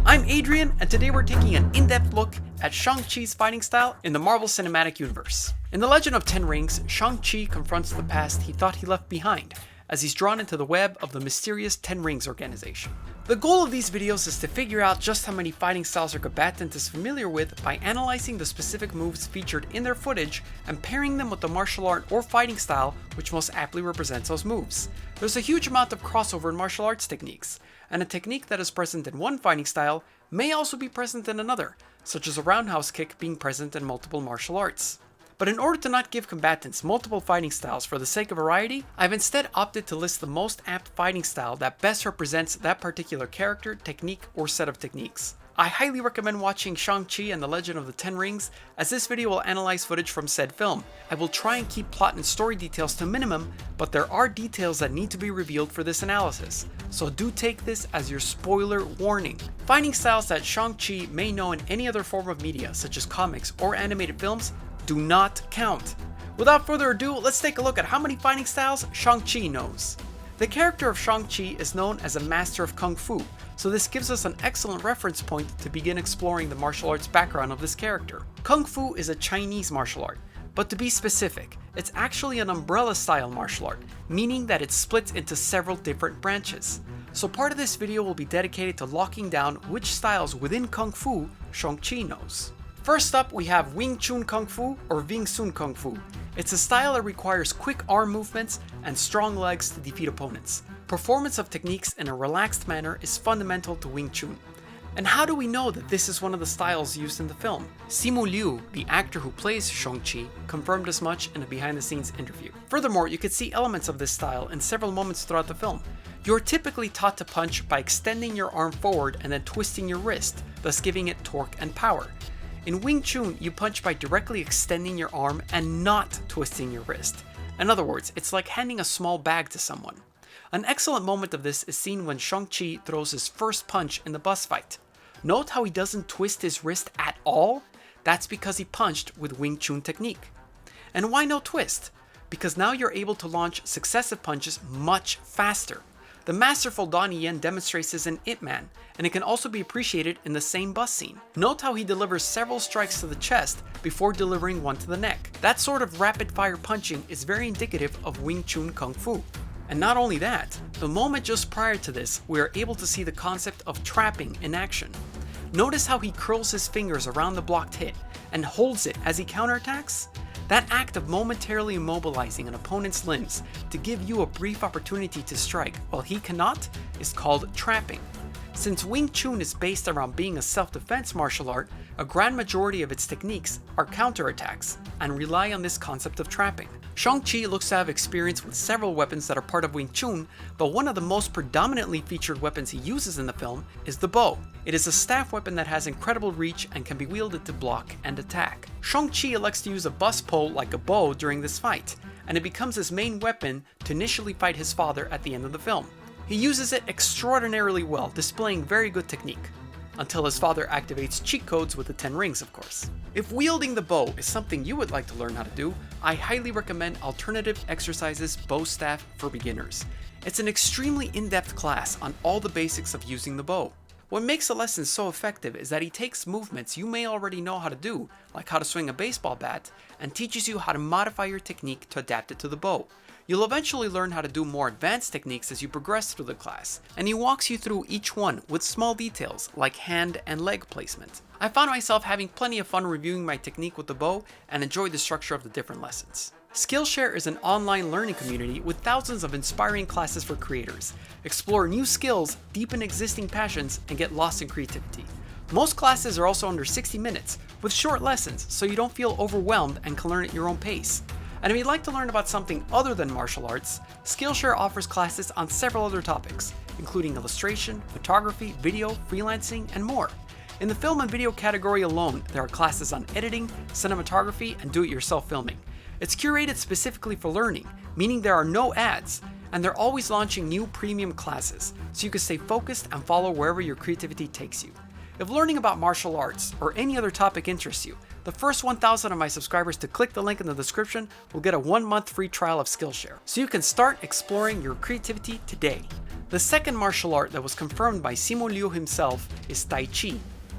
I'm Adrian, and today we're taking an in-depth look at Shang-Chi's fighting style in the Marvel Cinematic Universe. In The Legend of Ten Rings, Shang-Chi confronts the past he thought he left behind, as he's drawn into the web of the mysterious Ten Rings organization. The goal of these videos is to figure out just how many fighting styles our combatant is familiar with by analyzing the specific moves featured in their footage and pairing them with the martial art or fighting style which most aptly represents those moves. There's a huge amount of crossover in martial arts techniques, and a technique that is present in one fighting style may also be present in another, such as a roundhouse kick being present in multiple martial arts. But in order to not give combatants multiple fighting styles for the sake of variety, I've instead opted to list the most apt fighting style that best represents that particular character, technique, or set of techniques. I highly recommend watching Shang-Chi and the Legend of the Ten Rings, as this video will analyze footage from said film. I will try and keep plot and story details to a minimum, but there are details that need to be revealed for this analysis, so do take this as your spoiler warning. Fighting styles that Shang-Chi may know in any other form of media, such as comics or animated films, do not count. Without further ado, let's take a look at how many fighting styles Shang-Chi knows. The character of Shang-Chi is known as a master of Kung Fu, so this gives us an excellent reference point to begin exploring the martial arts background of this character. Kung Fu is a Chinese martial art, but to be specific, it's actually an umbrella style martial art, meaning that it splits into several different branches. So part of this video will be dedicated to locking down which styles within Kung Fu Shang-Chi knows. First up, we have Wing Chun Kung Fu or Wing Tsun Kung Fu. It's a style that requires quick arm movements and strong legs to defeat opponents. Performance of techniques in a relaxed manner is fundamental to Wing Chun. And how do we know that this is one of the styles used in the film? Simu Liu, the actor who plays Shang-Chi, confirmed as much in a behind-the-scenes interview. Furthermore, you could see elements of this style in several moments throughout the film. You're typically taught to punch by extending your arm forward and then twisting your wrist, thus giving it torque and power. In Wing Chun, you punch by directly extending your arm and not twisting your wrist. In other words, it's like handing a small bag to someone. An excellent moment of this is seen when Shang-Chi throws his first punch in the bus fight. Note how he doesn't twist his wrist at all? That's because he punched with Wing Chun technique. And why no twist? Because now you're able to launch successive punches much faster. The masterful Donnie Yen demonstrates this in Ip Man, and it can also be appreciated in the same bus scene. Note how he delivers several strikes to the chest before delivering one to the neck. That sort of rapid fire punching is very indicative of Wing Chun Kung Fu. And not only that, the moment just prior to this, we are able to see the concept of trapping in action. Notice how he curls his fingers around the blocked hit and holds it as he counterattacks? That act of momentarily immobilizing an opponent's limbs to give you a brief opportunity to strike while he cannot is called trapping. Since Wing Chun is based around being a self-defense martial art, a grand majority of its techniques are counterattacks and rely on this concept of trapping. Shang-Chi looks to have experience with several weapons that are part of Wing Chun, but one of the most predominantly featured weapons he uses in the film is the bow. It is a staff weapon that has incredible reach and can be wielded to block and attack. Shang-Chi elects to use a bus pole like a bow during this fight, and it becomes his main weapon to initially fight his father at the end of the film. He uses it extraordinarily well, displaying very good technique. Until his father activates cheat codes with the Ten Rings, of course. If wielding the bow is something you would like to learn how to do, I highly recommend Alternative Exercises Bow Staff for Beginners. It's an extremely in-depth class on all the basics of using the bow. What makes the lesson so effective is that he takes movements you may already know how to do, like how to swing a baseball bat, and teaches you how to modify your technique to adapt it to the bow. You'll eventually learn how to do more advanced techniques as you progress through the class, and he walks you through each one with small details like hand and leg placement. I found myself having plenty of fun reviewing my technique with the bow and enjoyed the structure of the different lessons. Skillshare is an online learning community with thousands of inspiring classes for creators. Explore new skills, deepen existing passions, and get lost in creativity. Most classes are also under 60 minutes, with short lessons so you don't feel overwhelmed and can learn at your own pace. And if you'd like to learn about something other than martial arts, Skillshare offers classes on several other topics, including illustration, photography, video, freelancing, and more. In the film and video category alone, there are classes on editing, cinematography, and do-it-yourself filming. It's curated specifically for learning, meaning there are no ads, and they're always launching new premium classes, so you can stay focused and follow wherever your creativity takes you. If learning about martial arts or any other topic interests you, the first 1,000 of my subscribers to click the link in the description will get a 1-month free trial of Skillshare, so you can start exploring your creativity today. The second martial art that was confirmed by Simu Liu himself is Tai Chi.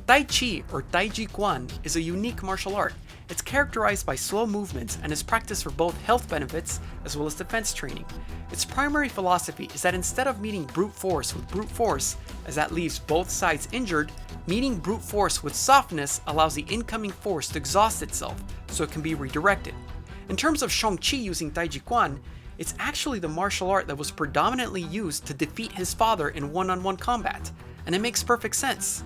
Tai Chi, or Tai Chi Quan, is a unique martial art. It's characterized by slow movements and is practiced for both health benefits as well as defense training. Its primary philosophy is that instead of meeting brute force with brute force, as that leaves both sides injured, meeting brute force with softness allows the incoming force to exhaust itself so it can be redirected. In terms of Shang-Chi using Tai Chi Quan, it's actually the martial art that was predominantly used to defeat his father in one-on-one combat, and it makes perfect sense.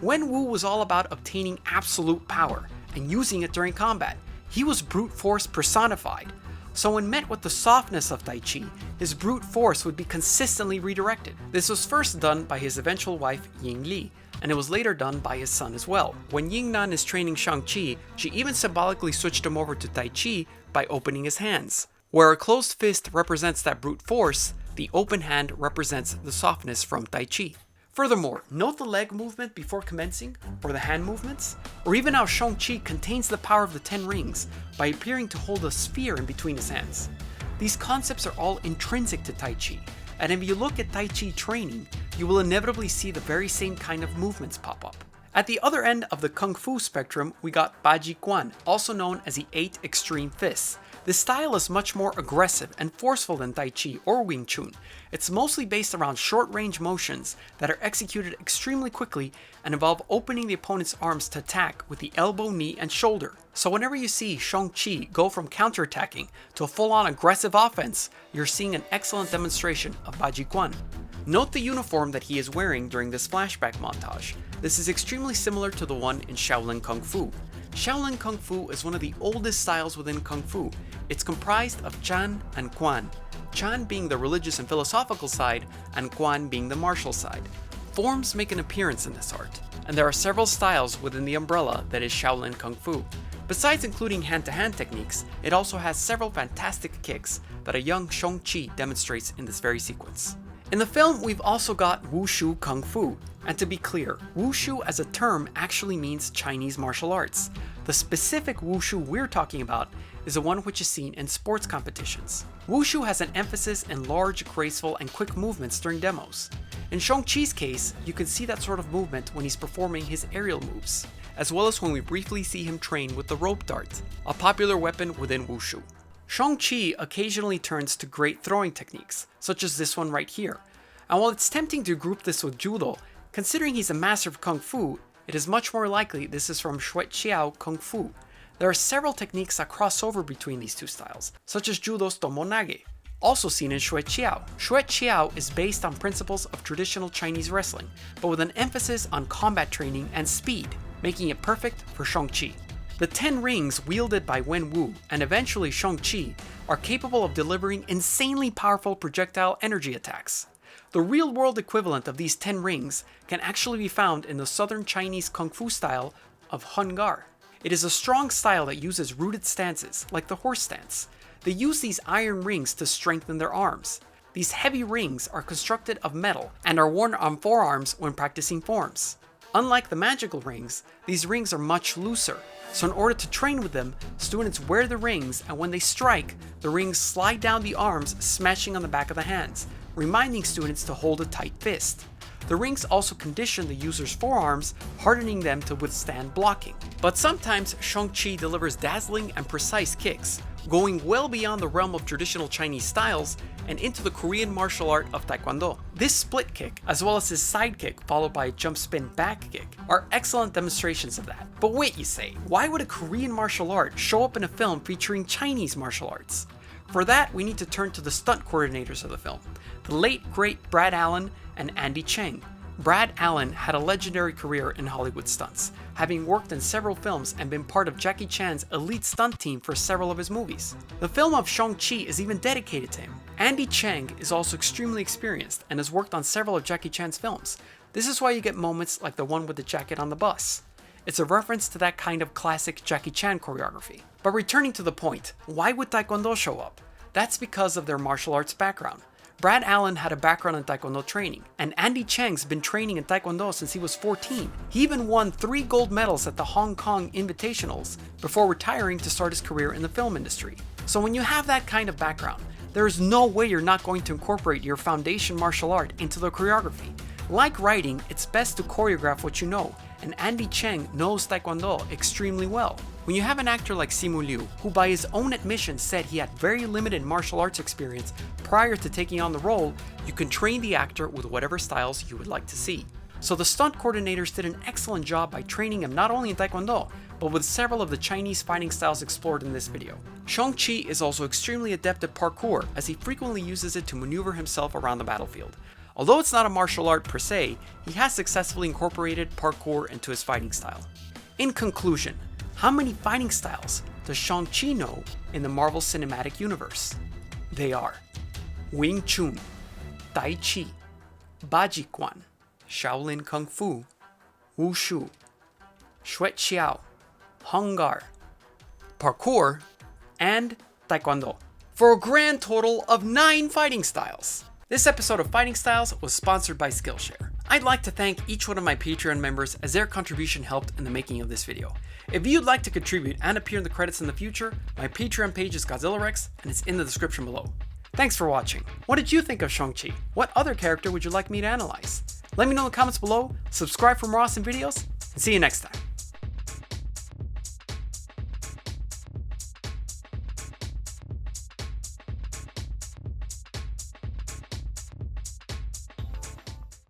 Wen Wu was all about obtaining absolute power and using it during combat. He was brute force personified. So when met with the softness of Tai Chi, his brute force would be consistently redirected. This was first done by his eventual wife Ying Li, and it was later done by his son as well. When Ying Nan is training Shang-Chi, she even symbolically switched him over to Tai Chi by opening his hands. Where a closed fist represents that brute force, the open hand represents the softness from Tai Chi. Furthermore, note the leg movement before commencing, or the hand movements, or even how Shang-Chi contains the power of the 10 rings by appearing to hold a sphere in between his hands. These concepts are all intrinsic to Tai Chi, and if you look at Tai Chi training, you will inevitably see the very same kind of movements pop up. At the other end of the Kung Fu spectrum, we got Ba Ji Quan, also known as the 8 Extreme Fists. This style is much more aggressive and forceful than Tai Chi or Wing Chun. It's mostly based around short-range motions that are executed extremely quickly and involve opening the opponent's arms to attack with the elbow, knee, and shoulder. So whenever you see Shang-Chi go from counterattacking to a full-on aggressive offense, you're seeing an excellent demonstration of Ba Ji Quan. Note the uniform that he is wearing during this flashback montage. This is extremely similar to the one in Shaolin Kung Fu. Shaolin Kung Fu is one of the oldest styles within Kung Fu. It's comprised of Chan and Quan, Chan being the religious and philosophical side, and Quan being the martial side. Forms make an appearance in this art, and there are several styles within the umbrella that is Shaolin Kung Fu. Besides including hand-to-hand techniques, it also has several fantastic kicks that a young Shang-Chi demonstrates in this very sequence. In the film, we've also got Wushu Kung Fu, and to be clear, Wushu as a term actually means Chinese martial arts. The specific Wushu we're talking about is the one which is seen in sports competitions. Wushu has an emphasis in large, graceful, and quick movements during demos. In Shang-Chi's case, you can see that sort of movement when he's performing his aerial moves, as well as when we briefly see him train with the rope dart, a popular weapon within Wushu. Shang-Chi occasionally turns to great throwing techniques, such as this one right here. And while it's tempting to group this with Judo, considering he's a master of Kung Fu, it is much more likely this is from Xue Qiao Kung Fu. There are several techniques that cross over between these two styles, such as Judo's Tomonage, also seen in Xue Qiao. Xue Qiao is based on principles of traditional Chinese wrestling, but with an emphasis on combat training and speed, making it perfect for Shang-Chi. The 10 rings wielded by Wen Wu and eventually Shang-Chi are capable of delivering insanely powerful projectile energy attacks. The real-world equivalent of these 10 rings can actually be found in the southern Chinese Kung Fu style of Hun Gar. It is a strong style that uses rooted stances, like the horse stance. They use these iron rings to strengthen their arms. These heavy rings are constructed of metal and are worn on forearms when practicing forms. Unlike the magical rings, these rings are much looser, so in order to train with them, students wear the rings, and when they strike, the rings slide down the arms, smashing on the back of the hands, reminding students to hold a tight fist. The rings also condition the user's forearms, hardening them to withstand blocking. But sometimes Shang-Chi delivers dazzling and precise kicks, going well beyond the realm of traditional Chinese styles and into the Korean martial art of Taekwondo. This split kick, as well as his side kick followed by a jump spin back kick, are excellent demonstrations of that. But wait, you say, why would a Korean martial art show up in a film featuring Chinese martial arts? For that, we need to turn to the stunt coordinators of the film, the late great Brad Allen and Andy Cheng. Brad Allen had a legendary career in Hollywood stunts, having worked in several films and been part of Jackie Chan's elite stunt team for several of his movies. The film of Shang-Chi is even dedicated to him. Andy Cheng is also extremely experienced and has worked on several of Jackie Chan's films. This is why you get moments like the one with the jacket on the bus. It's a reference to that kind of classic Jackie Chan choreography. But returning to the point, why would Taekwondo show up? That's because of their martial arts background. Brad Allen had a background in Taekwondo training, and Andy Cheng's been training in Taekwondo since he was 14. He even won 3 gold medals at the Hong Kong Invitationals before retiring to start his career in the film industry. So when you have that kind of background, There is no way you're not going to incorporate your foundation martial art into the choreography. Like writing, it's best to choreograph what you know, and Andy Cheng knows Taekwondo extremely well. When you have an actor like Simu Liu, who by his own admission said he had very limited martial arts experience prior to taking on the role, you can train the actor with whatever styles you would like to see. So the stunt coordinators did an excellent job by training him not only in Taekwondo, but with several of the Chinese fighting styles explored in this video. Shang-Chi is also extremely adept at parkour, as he frequently uses it to maneuver himself around the battlefield. Although it's not a martial art per se, he has successfully incorporated parkour into his fighting style. In conclusion, how many fighting styles does Shang-Chi know in the Marvel Cinematic Universe? They are Wing Chun, Tai Chi, Baji Quan, Shaolin Kung Fu, Wushu, Xue Qiao, Hung Gar, Parkour, and Taekwondo, for a grand total of 9 fighting styles. This episode of Fighting Styles was sponsored by Skillshare. I'd like to thank each one of my Patreon members as their contribution helped in the making of this video. If you'd like to contribute and appear in the credits in the future, my Patreon page is Godzilla Rex and it's in the description below. Thanks for watching. What did you think of Shang-Chi? What other character would you like me to analyze? Let me know in the comments below, subscribe for more awesome videos, and see you next time.